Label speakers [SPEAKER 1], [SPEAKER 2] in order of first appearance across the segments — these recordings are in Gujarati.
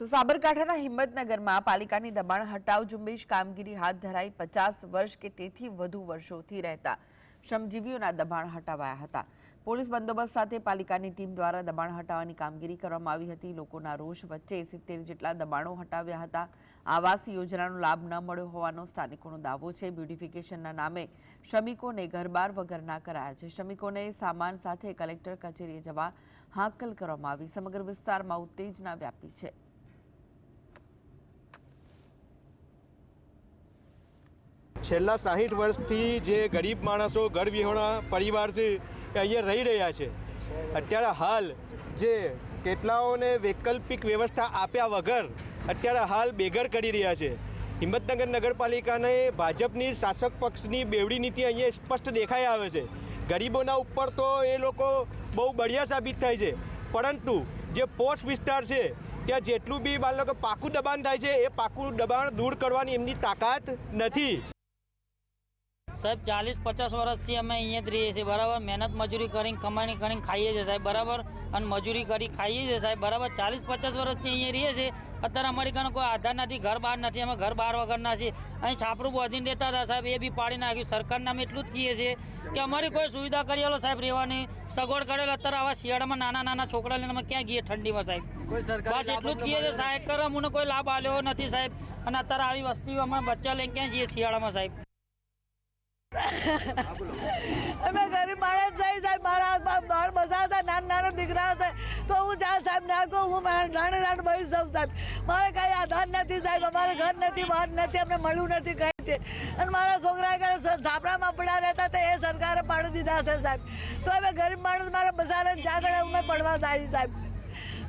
[SPEAKER 1] તો સાબરકાંઠાના હિંમતનગરમાં પાલિકાની દબાણ હટાવ ઝુંબેશ કામગીરી હાથ ધરાઈ 50 વર્ષ કે તેથી વધુ વર્ષોથી રહેતા શ્રમજીવીઓના દબાણ હટાવાયા હતા। પોલીસ બંદોબસ્ત સાથે પાલિકાની ટીમ દ્વારા દબાણ હટાવવાની કામગીરી કરવામાં આવી હતી। લોકોના રોષ વચ્ચે 70 જેટલા દબાણો હટાવ્યા હતા। આવાસ યોજનાનો લાભ ન મળ્યો હોવાનો સ્થાનિકોનો દાવો છે। બ્યુટિફિકેશનના નામે શ્રમિકોને ઘરબાર વગરના કરાયા છે। શ્રમિકોને સામાન સાથે કલેક્ટર કચેરીએ જવા હાકલ કરવામાં આવી। સમગ્ર વિસ્તારમાં ઉત્તેજના વ્યાપી છે।
[SPEAKER 2] છેલ્લા 60 વર્ષથી જે ગરીબ માણસો ઘર વિહોણા પરિવાર છે એ અહીંયા રહી રહ્યા છે। અત્યારે હાલ જે કેટલાઓને વૈકલ્પિક વ્યવસ્થા આપ્યા વગર અત્યારે હાલ બેઘર કરી રહ્યા છે। હિંમતનગર નગરપાલિકાને ભાજપની શાસક પક્ષની બેવડી નીતિ અહીંયા સ્પષ્ટ દેખાઈ આવે છે। ગરીબોના ઉપર તો એ લોકો બહુ બળિયા સાબિત થાય છે, પરંતુ જે પોશ વિસ્તાર છે ત્યાં જેટલું બી બાળકો પાકું દબાણ થાય છે એ પાકું દબાણ દૂર કરવાની એમની તાકાત નથી।
[SPEAKER 3] સાહેબ 40-50 વર્ષથી અમે અહીંયા જ રહીએ છીએ બરાબર। મહેનત મજૂરી કરીને કમાણી કરીને ખાઈએ છીએ સાહેબ બરાબર, અને મજૂરી કરી ખાઈએ છીએ સાહેબ બરાબર। 40-50 વર્ષથી અહીંયા રહીએ છીએ। અત્યારે અમારી કારણે કોઈ આધાર નથી, ઘર બહાર નથી, અમે ઘર બહાર વગરના છીએ। અહીં છાપરું બાંધીને દેતા હતા સાહેબ, એ બી પાડી નાખ્યું। સરકારના અમે એટલું જ કહીએ છીએ કે અમારી કોઈ સુવિધા કરી આલો સાહેબ, રહેવાની સગવડ કરેલ। અત્યારે આવા શિયાળામાં નાના છોકરા લઈને અમે ક્યાં ગઈએ ઠંડીમાં સાહેબ? બસ એટલું જ કહીએ છીએ સાહેબ, કરે અમને કોઈ લાભ આલ્યો નથી સાહેબ। અને અત્યારે આવી વસ્તી અમે બચ્ચા લઈને ક્યાં જઈએ શિયાળામાં સાહેબ?
[SPEAKER 4] અમે ગરીબ માણસ છીએ સાહેબ, મારા હાથમાં બાળ બધા હતા, નાના દીકરા હતા, તો હું જ્યાં સાહેબ નાખું હું મારા નાના ભાઈ સૌ સાહેબ, મારે કાંઈ આધાર નથી સાહેબ, અમારે ઘર નથી, બહાર નથી, અમને મળ્યું નથી કંઈ તે। અને મારા છોકરા ઝાપડામાં પડ્યા રહેતા હતા, એ સરકારે પાડી દીધા છે સાહેબ। તો અમે ગરીબ માણસ મારા બધાને જાગડે અમે પડવા જાય સાહેબ।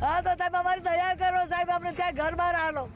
[SPEAKER 4] હા તો સાહેબ અમારી દયા કરો સાહેબ, અમને ત્યાં ઘર બહાર આલો।